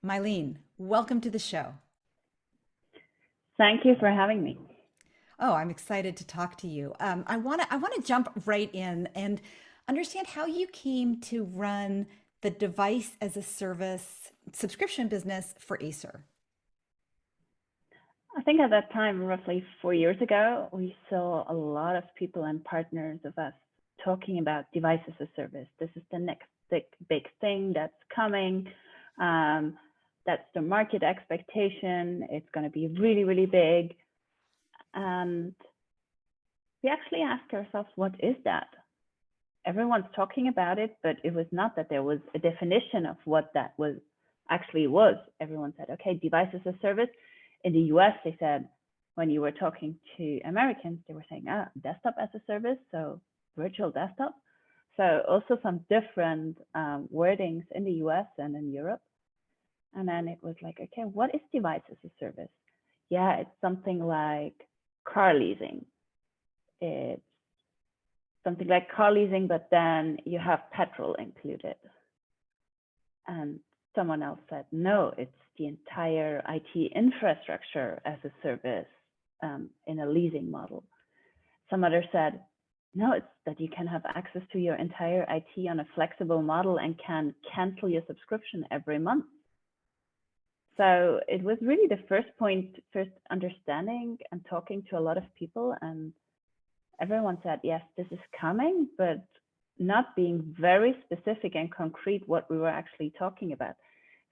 Mailin, welcome to the show. Thank you for having me. Oh, I'm excited to talk to you. I want to jump right in and understand how you came to run the device as a service subscription business for Acer. I think at that time, roughly 4 years ago, we saw a lot of people and partners of us talking about device as a service. This is the next big thing that's coming. Um, that's the market expectation. It's going to be really, really big. And we actually asked ourselves, what is that? Everyone's talking about it, but it was not that there was a definition of what that was actually was. Everyone said, okay, device as a service. In the US, they said, when you were talking to Americans, they were saying, desktop as a service, so virtual desktop. So also some different wordings in the US and in Europe. And then it was like, okay, what is device as a service? Yeah, it's something like car leasing. It's something like car leasing, but then you have petrol included. And someone else said, no, it's the entire IT infrastructure as a service in a leasing model. Some others said, no, it's that you can have access to your entire IT on a flexible model and can cancel your subscription every month. So it was really the first understanding and talking to a lot of people. And everyone said, yes, this is coming, but not being very specific and concrete what we were actually talking about.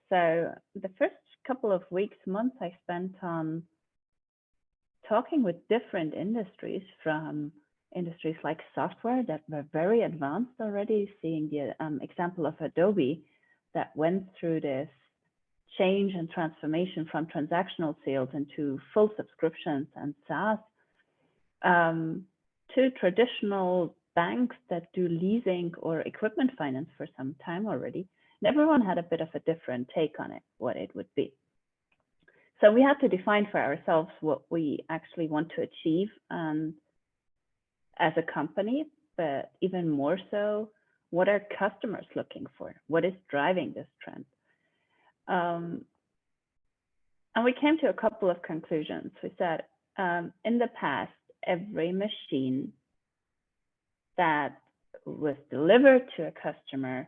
So the first couple of weeks, months I spent on talking with different industries, from industries like software that were very advanced already, seeing the example of Adobe that went through this change and transformation from transactional sales into full subscriptions and SaaS, to traditional banks that do leasing or equipment finance for some time already. And everyone had a bit of a different take on it, what it would be. So we had to define for ourselves what we actually want to achieve as a company, but even more so, what are customers looking for? What is driving this trend? And we came to a couple of conclusions. We said, in the past, every machine that was delivered to a customer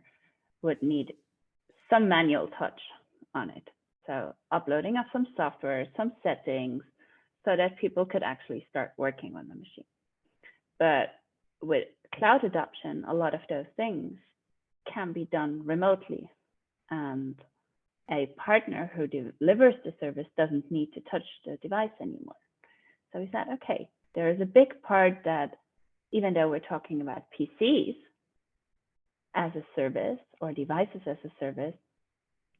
would need some manual touch on it. So uploading of some software, some settings, so that people could actually start working on the machine. But with cloud adoption, a lot of those things can be done remotely. And a partner who delivers the service doesn't need to touch the device anymore. So we said, okay, there is a big part that, even though we're talking about PCs as a service or devices as a service,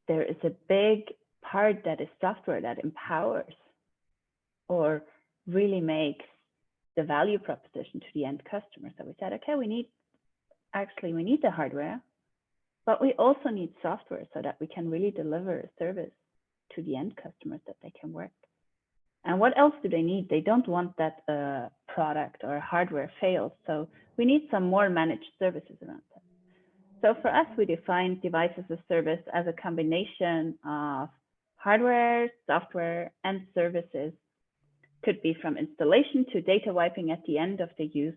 there is a big part that is software that empowers or really makes the value proposition to the end customer. So we said, okay, we need the hardware, but we also need software so that we can really deliver a service to the end customers that they can work. And what else do they need? They don't want that product or hardware fails. So we need some more managed services around that. So for us, we define device as a service as a combination of hardware, software, and services. Could be from installation to data wiping at the end of the use.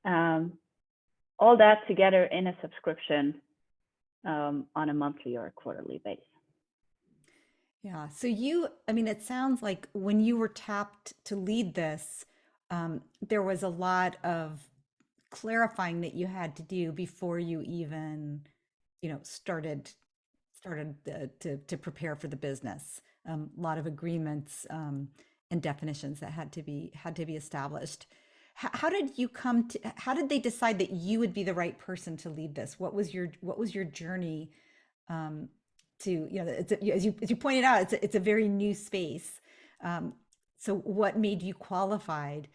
All that together in a subscription on a monthly or a quarterly basis. Yeah. So I mean, it sounds like when you were tapped to lead this, there was a lot of clarifying that you had to do before you even, started to prepare for the business. A lot of agreements and definitions that had to be established. How did you come to? How did they decide that you would be the right person to lead this? What was your journey um, as you pointed out, it's a very new space. Um, so what made you qualified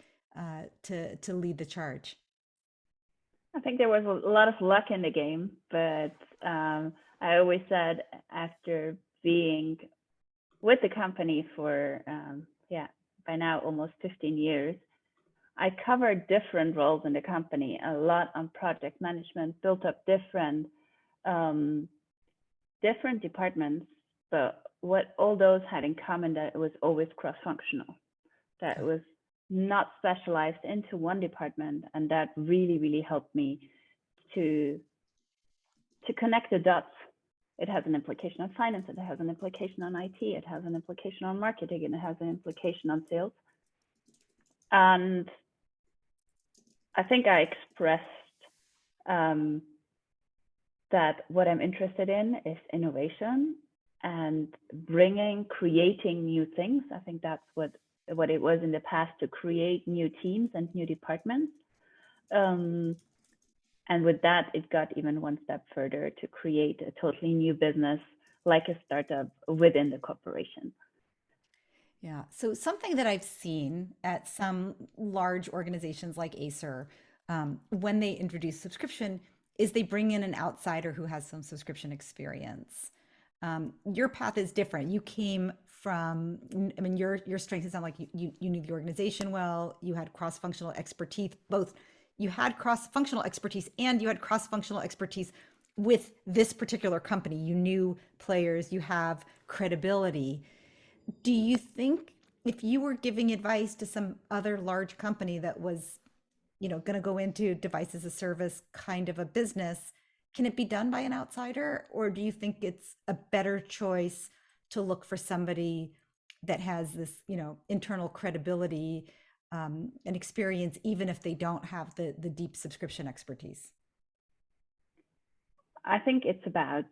to lead the charge? I think there was a lot of luck in the game, but I always said, after being with the company for, by now almost 15 years, I covered different roles in the company, a lot on project management, built up different departments But what all those had in common, that it was always cross-functional, that it Okay. was not specialized into one department, and that really, really helped me to connect the dots. It has an implication on finance, it has an implication on IT, it has an implication on marketing, and it has an implication on sales. And I think I expressed that what I'm interested in is innovation and creating new things. I think that's what it was in the past, to create new teams and new departments. And with that, it got even one step further to create a totally new business, like a startup within the corporation. Yeah. So something that I've seen at some large organizations like Acer, when they introduce subscription, is they bring in an outsider who has some subscription experience. Your path is different. You came from, I mean, your strengths sound like you knew the organization well. You had cross-functional expertise, both. You had cross-functional expertise and you had cross-functional expertise with this particular company. You knew players. You have credibility. Do you think if you were giving advice to some other large company that was, going to go into device as a service kind of a business, can it be done by an outsider? Or do you think it's a better choice to look for somebody that has this, internal credibility and experience, even if they don't have the deep subscription expertise? I think it's about,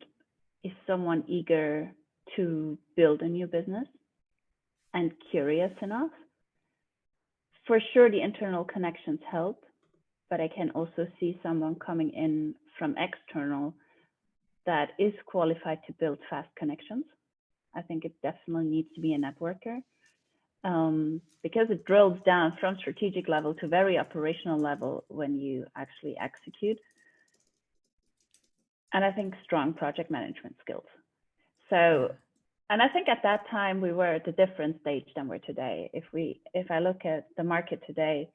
is someone eager to build a new business and curious enough? For sure, the internal connections help, but I can also see someone coming in from external that is qualified to build fast connections. I think it definitely needs to be a networker, because it drills down from strategic level to very operational level when you actually execute. And I think strong project management skills. Yeah. So, and I think at that time we were at a different stage than we're today. If I look at the market today,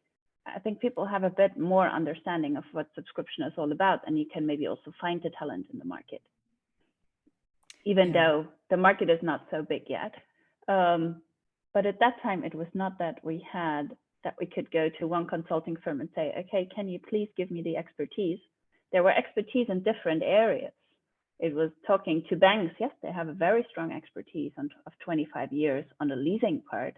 I think people have a bit more understanding of what subscription is all about, and you can maybe also find the talent in the market, even Yeah. though the market is not so big yet. But at that time, it was not that we could go to one consulting firm and say, okay, can you please give me the expertise? There were expertise in different areas. It was talking to banks. Yes, they have a very strong expertise of 25 years on the leasing part,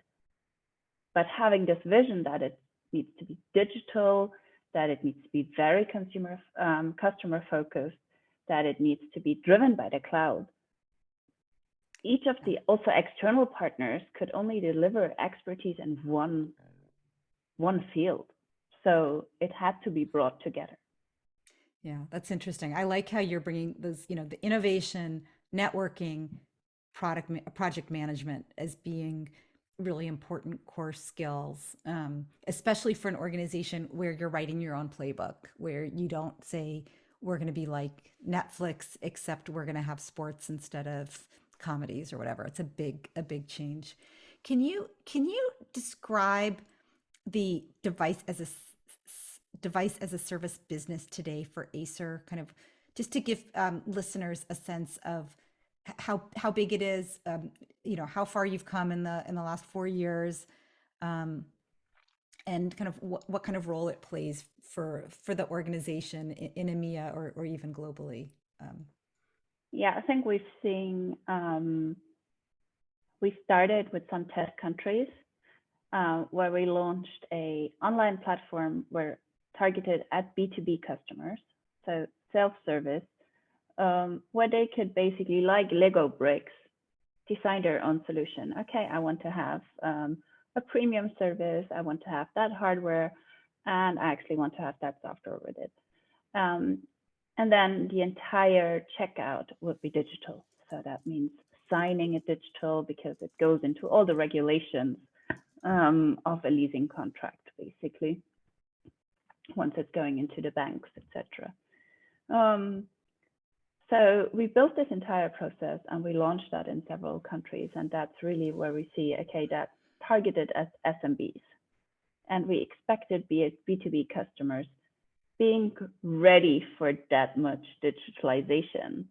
but having this vision that it needs to be digital, that it needs to be very customer focused, that it needs to be driven by the cloud. Each of the also external partners could only deliver expertise in one field. So it had to be brought together. Yeah, that's interesting. I like how you're bringing those, the innovation, networking, project management as being really important core skills, especially for an organization where you're writing your own playbook, where you don't say we're going to be like Netflix, except we're going to have sports instead of comedies or whatever. It's a big change. Can you describe the device as a service business today for Acer, kind of just to give listeners a sense of how big it is, how far you've come in the last 4 years, um, and kind of what kind of role it plays for the organization in EMEA or even globally. Um, Yeah, I think we started with some test countries where we launched a online platform where targeted at B2B customers, so self-service, where they could basically, like Lego bricks, design their own solution. Okay, I want to have a premium service, I want to have that hardware, and I actually want to have that software with it. And then the entire checkout would be digital. So that means signing it digital because it goes into all the regulations of a leasing contract, basically, once it's going into the banks, etc. So we built this entire process and we launched that in several countries. And that's really where we see, okay, that's targeted as SMBs. And we expected B2B customers being ready for that much digitalization.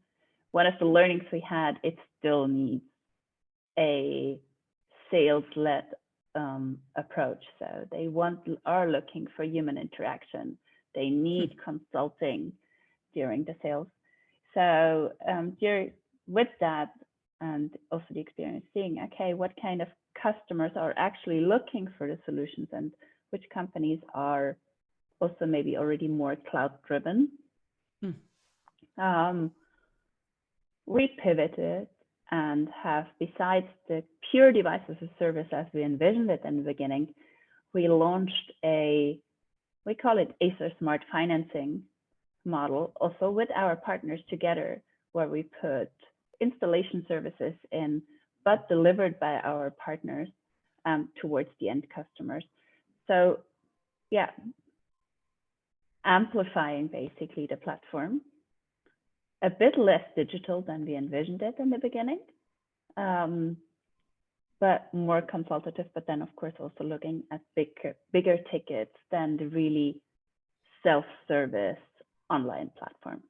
One of the learnings we had, it's still needs a sales-led approach. So they are looking for human interaction. They need consulting during the sales. So with that, and also the experience seeing, okay, what kind of customers are actually looking for the solutions, and which companies are also maybe already more cloud driven. We pivoted and have, besides the pure device as a service as we envisioned it in the beginning, we launched we call it Acer Smart Financing model, also with our partners together, where we put installation services in, but delivered by our partners towards the end customers. So yeah, amplifying basically the platform, a bit less digital than we envisioned it in the beginning, but more consultative, but then of course also looking at bigger tickets than the really self-service online platform.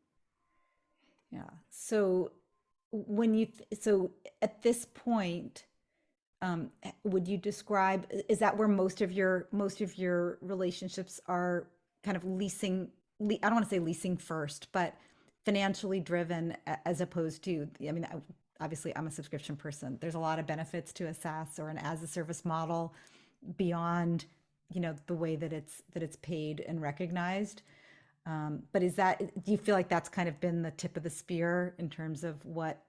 Yeah. So so at this point, would you describe, is that where most of your relationships are kind of leasing, I don't want to say leasing first, but financially driven as opposed to, I mean, obviously I'm a subscription person. There's a lot of benefits to a SaaS or an as a service model beyond, the way that it's paid and recognized. But do you feel like that's kind of been the tip of the spear in terms of what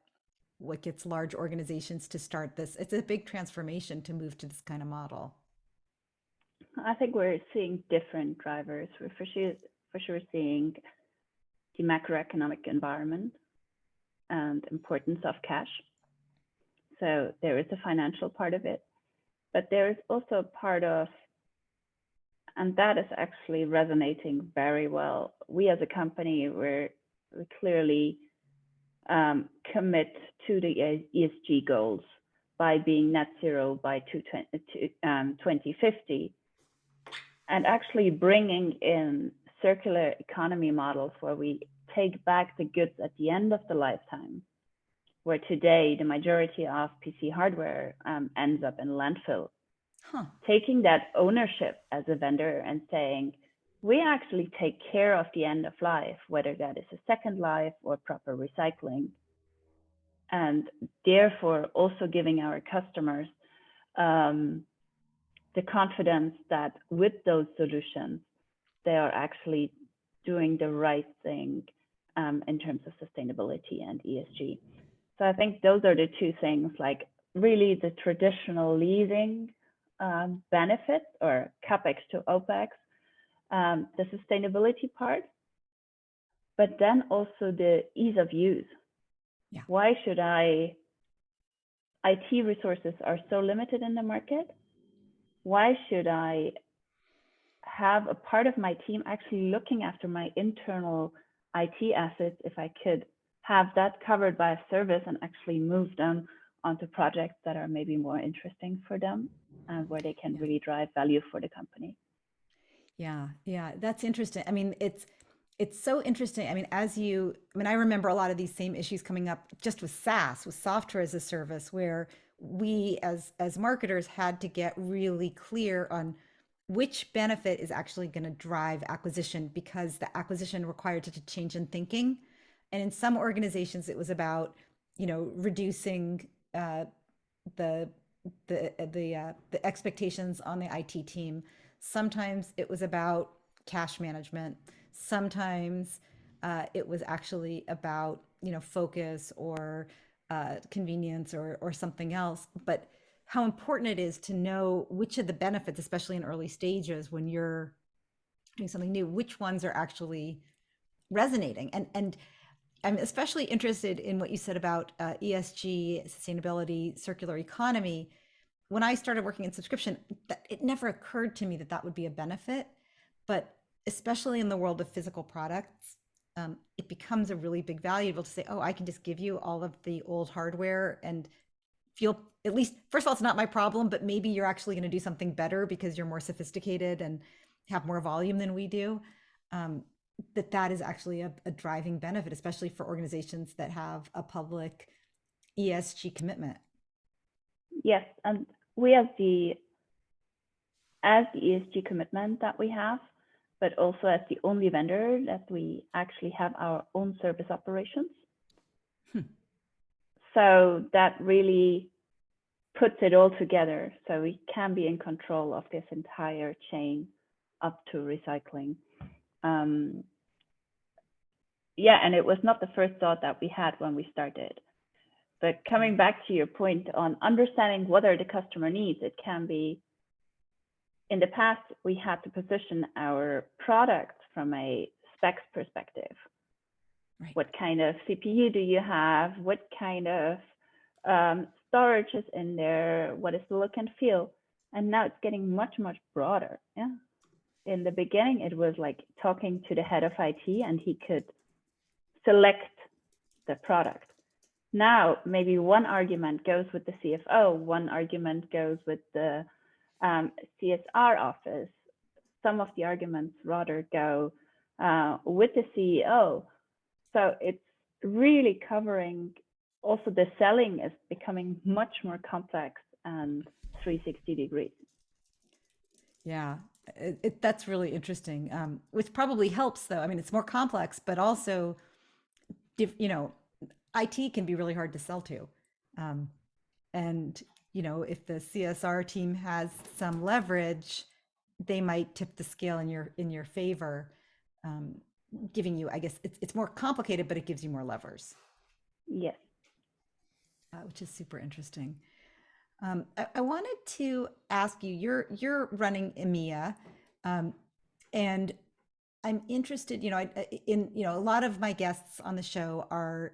gets large organizations to start this? It's a big transformation to move to this kind of model. I think we're seeing different drivers. We're for sure seeing the macroeconomic environment and importance of cash. So there is a financial part of it, but there is also a part of, and that is actually resonating very well. We as a company, we clearly commit to the ESG goals by being net zero by 2050, and actually bringing in circular economy models where we take back the goods at the end of the lifetime, where today the majority of PC hardware ends up in landfill. Taking that ownership as a vendor and saying, we actually take care of the end of life, whether that is a second life or proper recycling. And therefore also giving our customers the confidence that with those solutions, they are actually doing the right thing in terms of sustainability and ESG. So I think those are the two things, like really the traditional leasing benefits or CapEx to OpEx, the sustainability part, but then also the ease of use. Yeah. Why should IT resources are so limited in the market? Why should I have a part of my team actually looking after my internal IT assets if I could have that covered by a service and actually move them onto projects that are maybe more interesting for them and where they can really drive value for the company? Yeah, that's interesting. I mean, it's so interesting. I mean, I remember a lot of these same issues coming up just with SaaS, with software as a service, where we as marketers had to get really clear on which benefit is actually going to drive acquisition, because the acquisition required such a change in thinking. And in some organizations, it was about, reducing the the expectations on the IT team. Sometimes it was about cash management. Sometimes it was actually about focus or convenience or something else. But how important it is to know which of the benefits, especially in early stages when you're doing something new, which ones are actually resonating. And I'm especially interested in what you said about ESG, sustainability, circular economy. When I started working in subscription, it never occurred to me that that would be a benefit. But especially in the world of physical products, it becomes a really big valuable to say, oh, I can just give you all of the old hardware and feel, at least, first of all, it's not my problem, but maybe you're actually going to do something better because you're more sophisticated and have more volume than we do. That is actually a driving benefit, especially for organizations that have a public, ESG commitment. Yes, and we have as the ESG commitment that we have, but also as the only vendor that we actually have our own service operations. So that really puts it all together, so we can be in control of this entire chain up to recycling. Yeah, and it was not the first thought that we had when we started. But coming back to your point on understanding what are the customer needs, it can be, in the past, we had to position our product from a specs perspective. Right. What kind of CPU do you have? What kind of storage is in there? What is the look and feel? And now it's getting much, much broader. Yeah. In the beginning, it was like talking to the head of IT and he could select the product. Now, maybe one argument goes with the CFO, one argument goes with the CSR office. Some of the arguments rather go with the CEO. So it's really covering, also the selling is becoming much more complex and 360 degrees. Yeah, that's really interesting, which probably helps though. I mean, it's more complex, but also, you know, IT can be really hard to sell to. And, you know, if the CSR team has some leverage, they might tip the scale in your favor, giving you, I guess it's more complicated, but it gives you more levers. Yes. Which is super interesting. I wanted to ask you, you're running EMEA, and I'm interested, you know, a lot of my guests on the show are,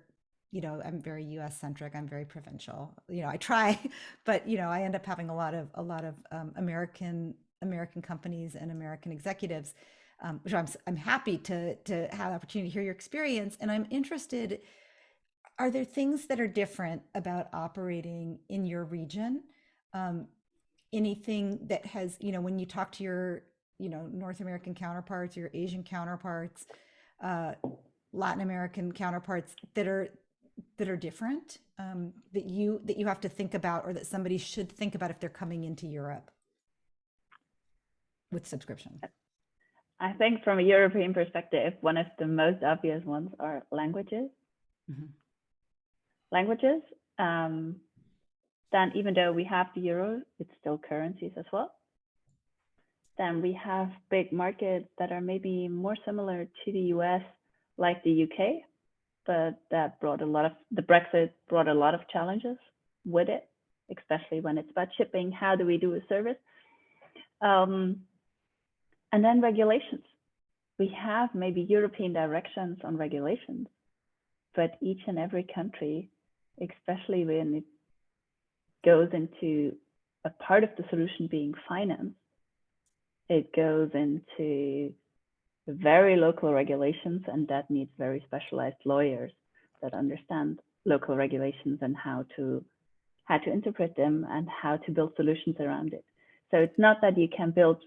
you know, I'm very US centric. I'm very provincial. You know, I try, but you know, I end up having a lot of American companies and American executives, which I'm happy to have the opportunity to hear your experience. And I'm interested, are there things that are different about operating in your region? Anything that has, you know, when you talk to your, you know, North American counterparts, your Asian counterparts, Latin American counterparts that are different, that you have to think about, or that somebody should think about if they're coming into Europe with subscription? I think from a European perspective, one of the most obvious ones are languages. Mm-hmm. Languages. Then even though we have the euro, it's still currencies as well. Then we have big markets that are maybe more similar to the US, like the UK, but that brought the Brexit brought a lot of challenges with it, especially when it's about shipping. How do we do a service? And then regulations. We have maybe European directions on regulations, but each and every country, especially when it goes into a part of the solution being finance, it goes into very local regulations, and that needs very specialized lawyers that understand local regulations and how to interpret them and how to build solutions around it. So it's not that you can build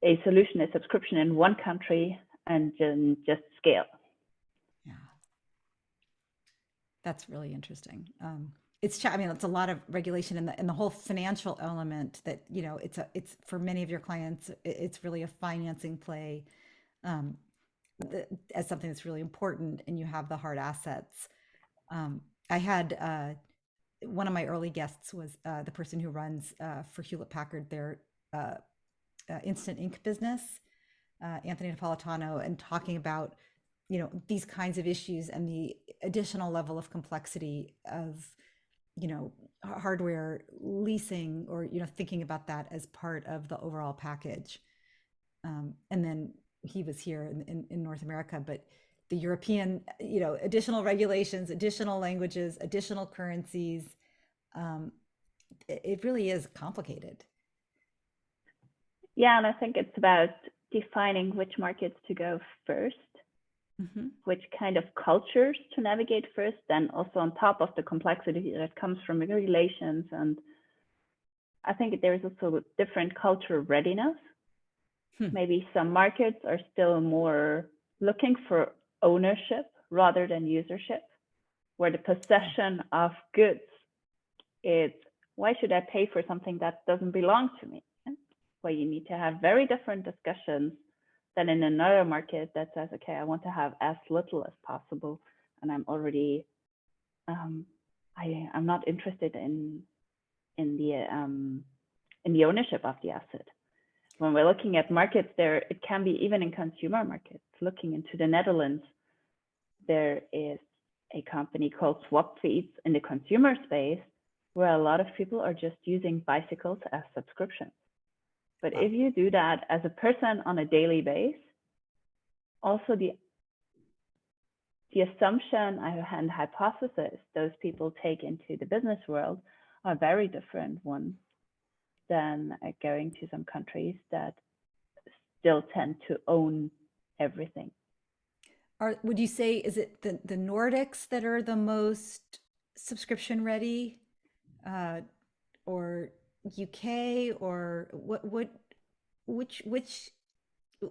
a solution, a subscription in one country and just scale. Yeah, that's really interesting. I mean, it's a lot of regulation and the whole financial element that, you know, it's for many of your clients, it's really a financing play, as something that's really important, and you have the hard assets. I had, one of my early guests was the person who runs for Hewlett Packard their instant ink business, Anthony Napolitano, and talking about, you know, these kinds of issues and the additional level of complexity of, you know, hardware leasing, or, you know, thinking about that as part of the overall package. And then he was here in North America, but the European, you know, additional regulations, additional languages, additional currencies, it really is complicated. Yeah, and I think it's about defining which markets to go first, mm-hmm. which kind of cultures to navigate first, then also on top of the complexity that comes from regulations. And I think there is also different cultural readiness. Maybe some markets are still more looking for ownership rather than usership, where the possession of goods is, why should I pay for something that doesn't belong to me? Where you need to have very different discussions than in another market that says, okay, I want to have as little as possible, and I'm already, I'm not interested in the ownership of the asset. When we're looking at markets, there it can be even in consumer markets. Looking into the Netherlands, there is a company called Swapfiets in the consumer space, where a lot of people are just using bicycles as subscriptions. But Wow. if you do that as a person on a daily basis, also the assumption and hypothesis those people take into the business world are very different ones than going to some countries that still tend to own everything. Would you say, is it the Nordics that are the most subscription ready, uh, or UK, or which which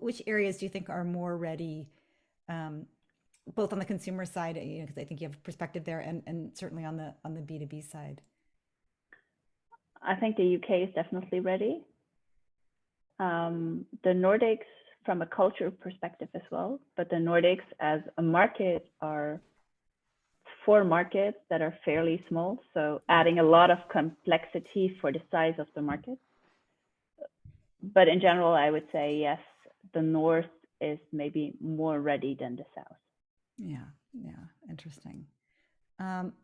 which areas do you think are more ready, um, both on the consumer side, because I think you have a perspective there, and certainly on the B2B side? I think the UK is definitely ready. The Nordics from a culture perspective as well, but the Nordics as a market are 4 markets that are fairly small, so adding a lot of complexity for the size of the market. But in general, I would say yes, the North is maybe more ready than the South. Yeah, yeah, interesting. Um,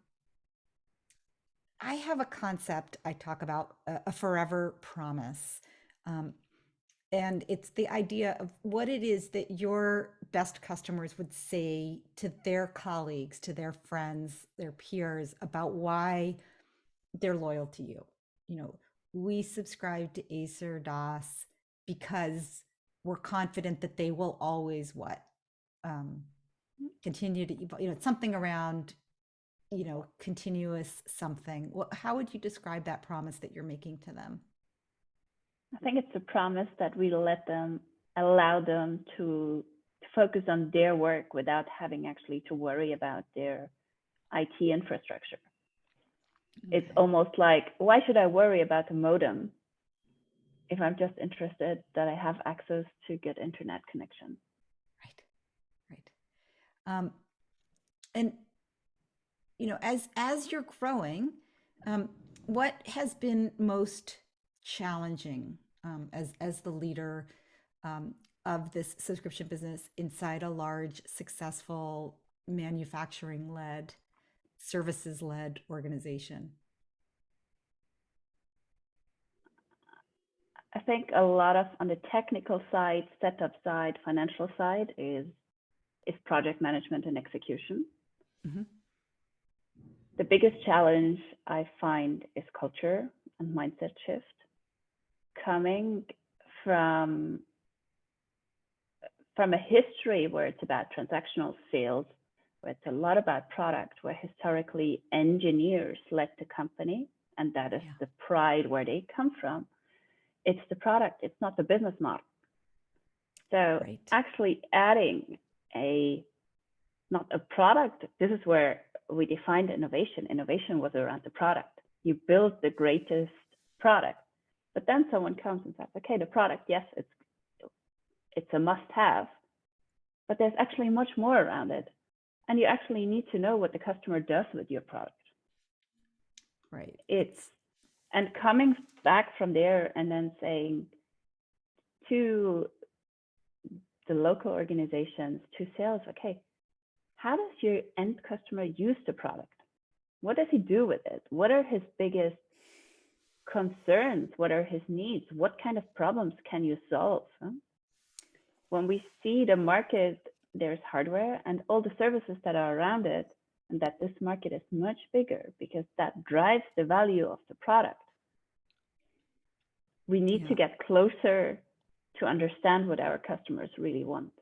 I have a concept I talk about, a forever promise. Um, and it's the idea of what it is that your best customers would say to their colleagues, to their friends, their peers about why they're loyal to you. You know, we subscribe to Acer DaaS because we're confident that they will always what? Um, Continue to evolve, it's something around, continuous something. How would you describe that promise that you're making to them? I think it's a promise that we allow them to focus on their work without having actually to worry about their IT infrastructure. It's Okay. almost like, why should I worry about the modem if I'm just interested that I have access to good internet connection? Right. Right. Um, and as you're growing, um, what has been most challenging, as the leader, um, of this subscription business inside a large, successful manufacturing led, services led organization? I think a lot of on the technical side, setup side, financial side is project management and execution. Hmm. The biggest challenge I find is culture and mindset shift. Coming from from a history where it's about transactional sales, where it's a lot about product, where historically engineers led the company, and that is Yeah. the pride where they come from. It's the product, it's not the business model. So Right. actually adding a not a product, this is where we defined innovation. Innovation was around the product. You build the greatest product. But then someone comes and says, okay, the product, yes, it's a must have, but there's actually much more around it. And you actually need to know what the customer does with your product. Right. It's It's and coming back from there and then saying to the local organizations, to sales, okay, how does your end customer use the product? What does he do with it? What are his biggest concerns? What are his needs? What kind of problems can you solve? When we see the market, there's hardware and all the services that are around it, and that this market is much bigger because that drives the value of the product. We need to yeah. get closer to understand what our customers really want.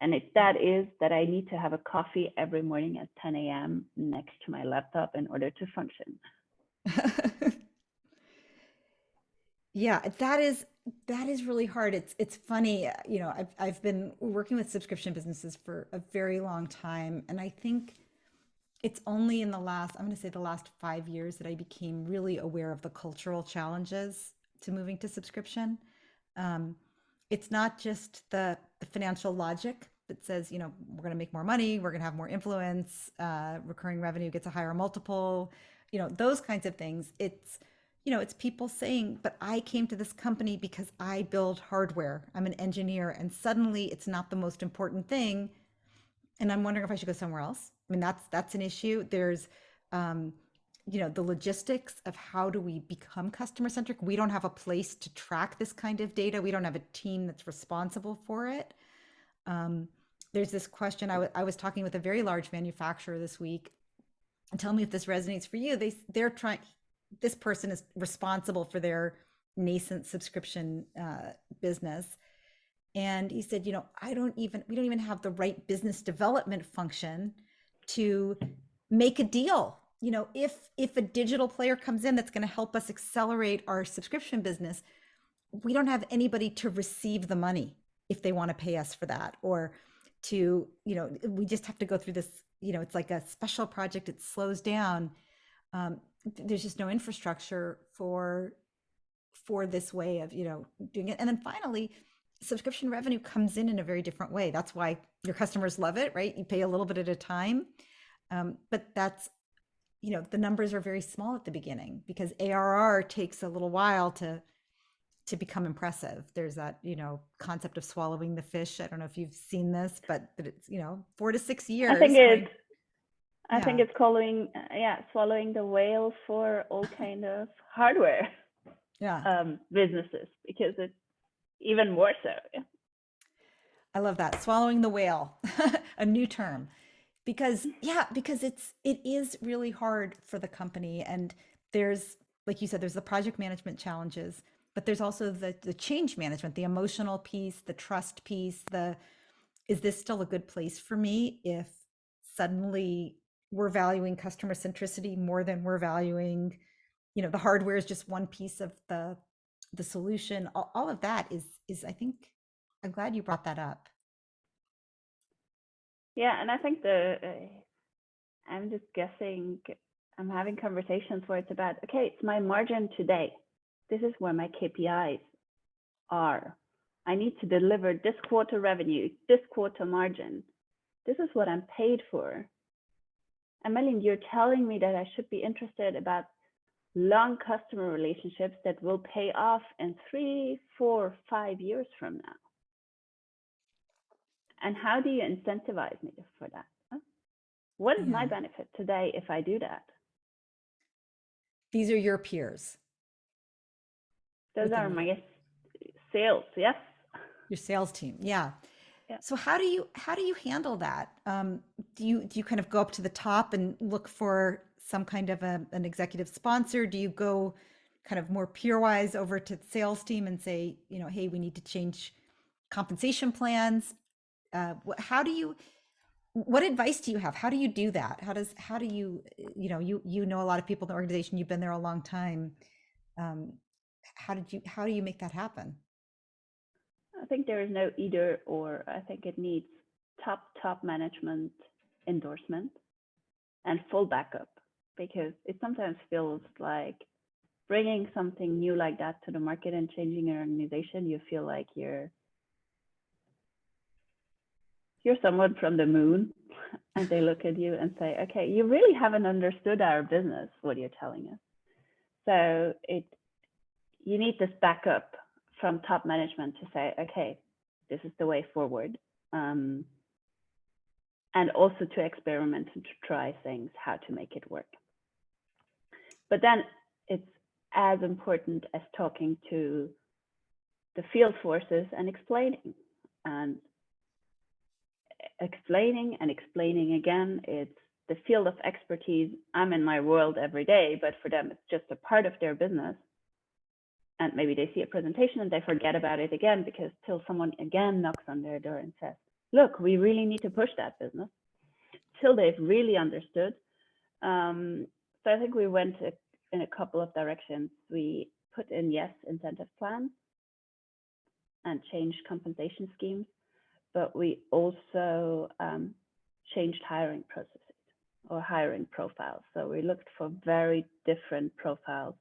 And if Yeah. that is that I need to have a coffee every morning at 10 a.m. next to my laptop in order to function. Yeah, that is really hard. It's funny, I've been working with subscription businesses for a very long time, and I think It's only in the last, I'm going to say the last 5 years that I became really aware of the cultural challenges to moving to subscription. Um, it's not just the financial logic that says, we're going to make more money, we're going to have more influence, recurring revenue gets a higher multiple, those kinds of things. It's people saying, but I came to this company because I build hardware. I'm an engineer, and suddenly it's not the most important thing, and I'm wondering if I should go somewhere else. I mean, that's an issue. There's, um, the logistics of how do we become customer centric. We don't have a place to track this kind of data. We don't have a team that's responsible for it. Um, there's this question. I was talking with a very large manufacturer this week, and tell me if this resonates for you. They're trying. This person is responsible for their nascent subscription business, and he said, we don't even have the right business development function to make a deal. If a digital player comes in that's going to help us accelerate our subscription business, we don't have anybody to receive the money if they want to pay us for that, or we just have to go through this, it's like a special project. It slows down. There's just no infrastructure for this way of doing it. And then finally, subscription revenue comes in a very different way. That's why your customers love it, right? You pay a little bit at a time. But that's, the numbers are very small at the beginning because ARR takes a little while to become impressive. There's that, concept of swallowing the fish. I don't know if you've seen this, but it's, 4 to 6 I think years. it's I think Yeah. it's swallowing the whale for all kind of hardware Yeah. businesses, because it's even more so. Yeah. I love that. Swallowing the whale, a new term. Because it is really hard for the company. And there's, like you said, there's the project management challenges, but there's also the change management, the emotional piece, the trust piece, is this still a good place for me if suddenly we're valuing customer centricity more than we're valuing, the hardware is just one piece of the solution. All of that is I think, I'm glad you brought that up. Yeah, and I think I'm just guessing. I'm having conversations where it's about, okay, it's my margin today. This is where my KPIs are. I need to deliver this quarter revenue, this quarter margin. This is what I'm paid for. And Mailin, you're telling me that I should be interested about long customer relationships that will pay off in 3, 4, 5 years from now. And how do you incentivize me for that? What is my Yeah. benefit today if I do that? These are your peers Those are within my sales, yes. your sales team. Yeah. Yeah. So how do you handle that? Do you kind of go up to the top and look for some kind of an executive sponsor? Do you go kind of more peer wise over to the sales team and say, hey, we need to change compensation plans? How do you? What advice do you have? How do you do that? How do you, you know a lot of people in the organization. You've been there a long time. Um, how do you make that happen? I think there is no either or. I think it needs top management endorsement and full backup, because it sometimes feels like bringing something new like that to the market and changing your organization, you feel like you're someone from the moon, and they look at you and say, okay, you really haven't understood our business, what you're telling us. So you need this backup from top management to say, okay, this is the way forward. And also to experiment and to try things, how to make it work. But then it's as important as talking to the field forces and explaining and explaining again. It's the field of expertise. I'm in my world every day, but for them, it's just a part of their business. And maybe they see a presentation and they forget about it again, because till someone again knocks on their door and says, look, we really need to push that business, till they've really understood. So I think we went in a couple of directions. We put in, yes, incentive plans and changed compensation schemes, but we also changed hiring processes. or hiring profiles. So we looked for very different profiles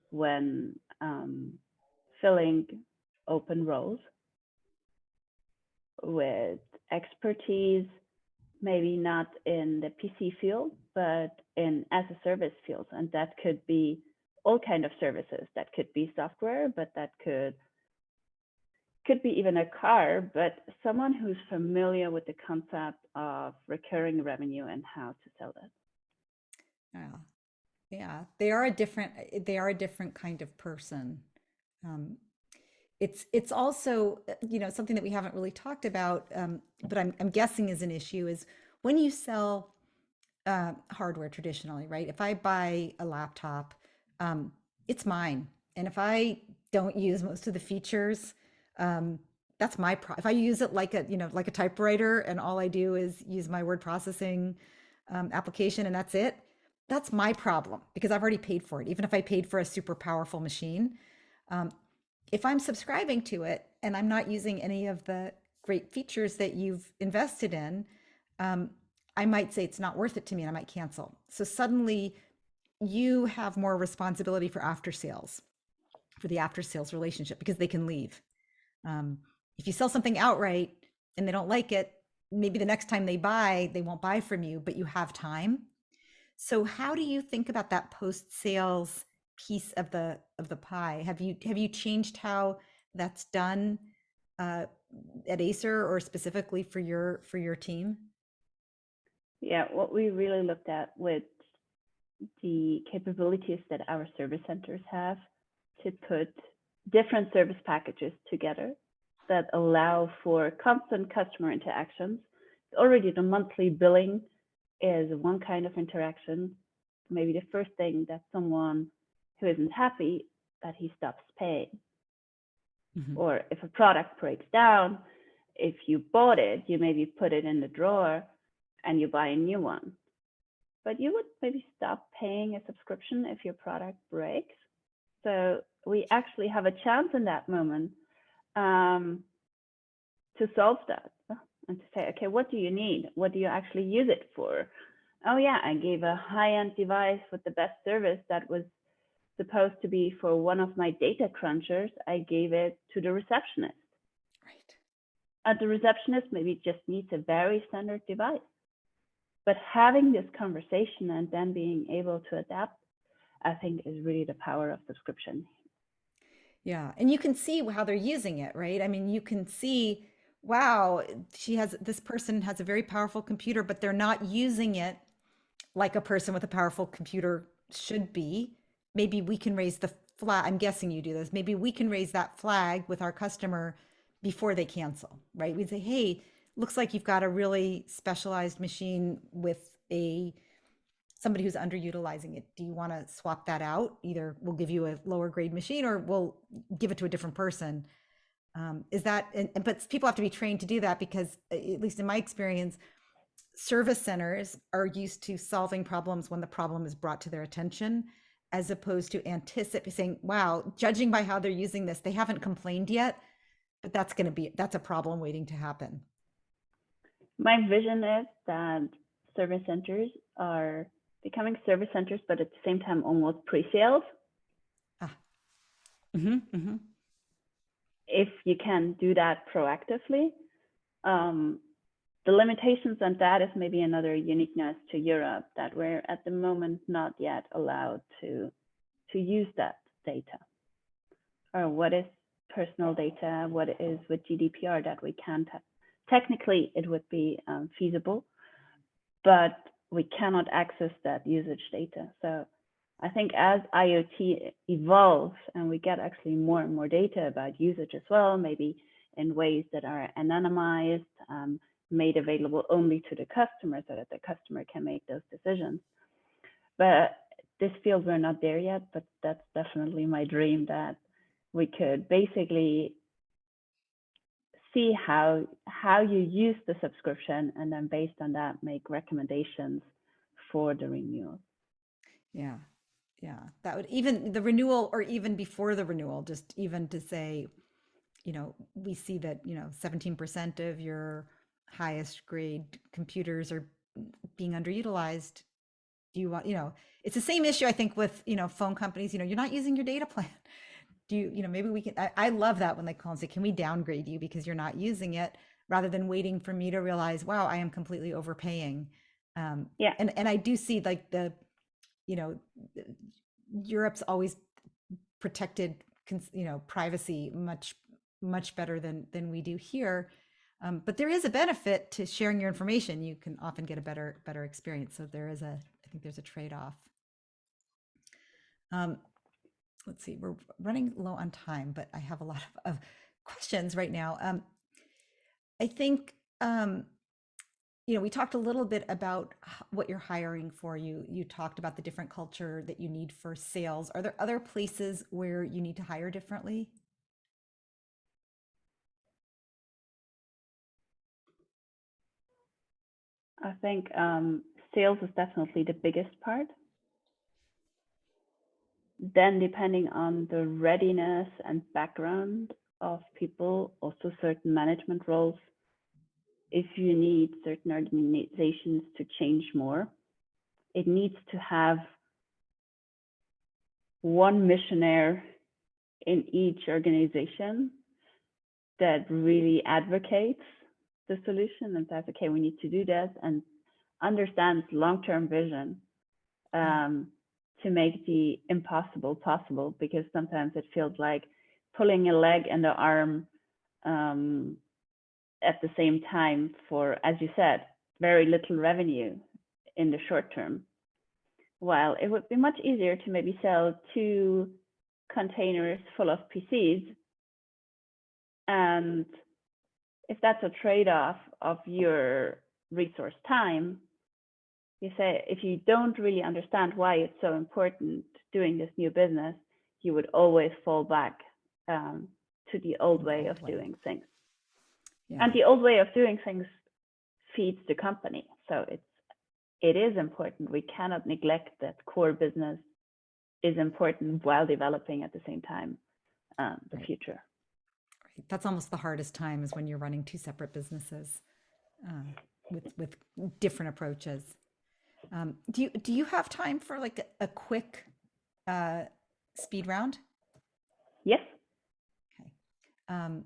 when filling open roles with expertise, maybe not in the PC field, but in as a service field. And that could be all kind of services. That could be software, but that could be even a car, but someone who's familiar with the concept of recurring revenue and how to sell it. Yeah. Yeah. They are a different kind of person. Um, it's also, something that we haven't really talked about, but I'm guessing is an issue is when you sell hardware traditionally, right? If I buy a laptop, um, it's mine. And if I don't use most of the features, um, that's my if I use it like a typewriter and all I do is use my word processing application and that's my problem because I've already paid for it. Even if I paid for a super powerful machine, um, if I'm subscribing to it and I'm not using any of the great features that you've invested in, um, I might say it's not worth it to me and I might cancel. So suddenly you have more responsibility for the after sales relationship because they can leave. Um, if you sell something outright and they don't like it, maybe the next time they buy, they won't buy from you, but you have time. So how do you think about that post sales piece of the pie? Have you changed how that's done uh, at Acer or specifically for your team? Yeah, what we really looked at with the capabilities that our service centers have to put different service packages together that allow for constant customer interactions. Already the monthly billing is one kind of interaction. Maybe the first thing that someone who isn't happy that he stops paying. Mhm. Or if a product breaks down, if you bought it, you maybe put it in the drawer and you buy a new one. But you would maybe stop paying a subscription if your product breaks. So we actually have a chance in that moment um, to solve that and to say, okay, what do you need? What do you actually use it for? Oh yeah, I gave a high-end device with the best service that was supposed to be for one of my data crunchers. I gave it to the receptionist. Right. And the receptionist maybe just needs a very standard device. But having this conversation and then being able to adapt, I think is really the power of subscription. Yeah. And you can see how they're using it, right? I mean, you can see, wow, this person has a very powerful computer, but they're not using it like a person with a powerful computer should be. Maybe we can raise the flag. I'm guessing you do this. Maybe we can raise that flag with our customer before they cancel, right? We'd say, hey, looks like you've got a really specialized machine with a somebody who's underutilizing it. Do you want to swap that out? Either we'll give you a lower grade machine or we'll give it to a different person. Is that, but people have to be trained to do that because, at least in my experience, service centers are used to solving problems when the problem is brought to their attention, as opposed to anticipating saying, wow, judging by how they're using this, they haven't complained yet, but that's a problem waiting to happen. My vision is that service centers are becoming service centers, but at the same time, almost pre-sales. Ah, mm-hmm, mm-hmm. If you can do that proactively, um, the limitations on that is maybe another uniqueness to Europe that we're at the moment not yet allowed to use that data. Or what is personal data? What is with GDPR that we can't have? Technically, it would be feasible, but we cannot access that usage data. So I think as IoT evolves and we get actually more and more data about usage as well, maybe in ways that are anonymized, made available only to the customer so that the customer can make those decisions. But this field, we're not there yet, but that's definitely my dream that we could basically see how you use the subscription and then based on that make recommendations for the renewal. Yeah. Yeah. That would even the renewal or even before the renewal, just even to say, we see that, 17% of your highest grade computers are being underutilized? Do you want, it's the same issue I think with, phone companies, you're not using your data plan. Do you, maybe we can, I love that when they call and say, can we downgrade you because you're not using it, rather than waiting for me to realize, wow, I am completely overpaying. Yeah. And I do see like you know, Europe's always protected, privacy much better than we do here. But there is a benefit to sharing your information. You can often get a better experience. So I think there's a trade-off. Um, let's see, we're running low on time, but I have a lot of questions right now. I think, we talked a little bit about what you're hiring for. You talked about the different culture that you need for sales. Are there other places where you need to hire differently? I think sales is definitely the biggest part. Then, depending on the readiness and background of people, also certain management roles, if you need certain organizations to change more, it needs to have one missionaire in each organization that really advocates the solution and says, okay, we need to do this, and understands long-term vision to make the impossible possible, because sometimes it feels like pulling a leg and the arm at the same time for, as you said, very little revenue in the short term. While it would be much easier to maybe sell 2 containers full of PCs, and if that's a trade-off of your resource time, you say, if you don't really understand why it's so important doing this new business, you would always fall back to the old way of doing things. Yeah. And the old way of doing things feeds the company. So it is important. We cannot neglect that core business is important while developing at the same time the future. Right. That's almost the hardest time, is when you're running 2 separate businesses with different approaches. Do you have time for like a quick speed round? Yes. Okay.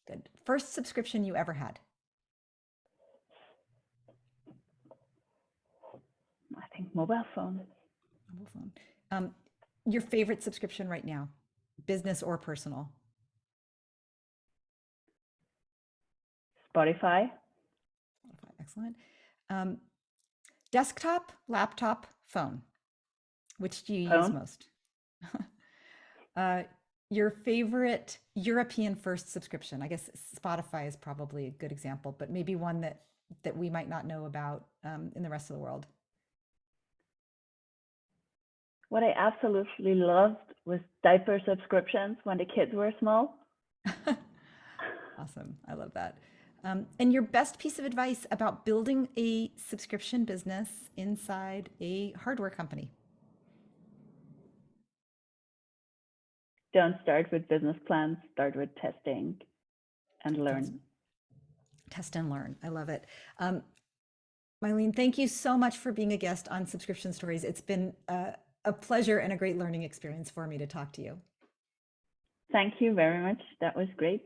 Good. First subscription you ever had? I think mobile phone. Mobile phone. Your favorite subscription right now, business or personal? Spotify. Excellent. Desktop, laptop, phone. Which do you use most? Your favorite European first subscription? I guess Spotify is probably a good example, but maybe one that we might not know about in the rest of the world. What I absolutely loved was diaper subscriptions when the kids were small. Awesome. I love that. And your best piece of advice about building a subscription business inside a hardware company? Don't start with business plans, start with testing and learn. Test and learn. I love it. Mailin, thank you so much for being a guest on Subscription Stories. It's been a pleasure and a great learning experience for me to talk to you. Thank you very much. That was great.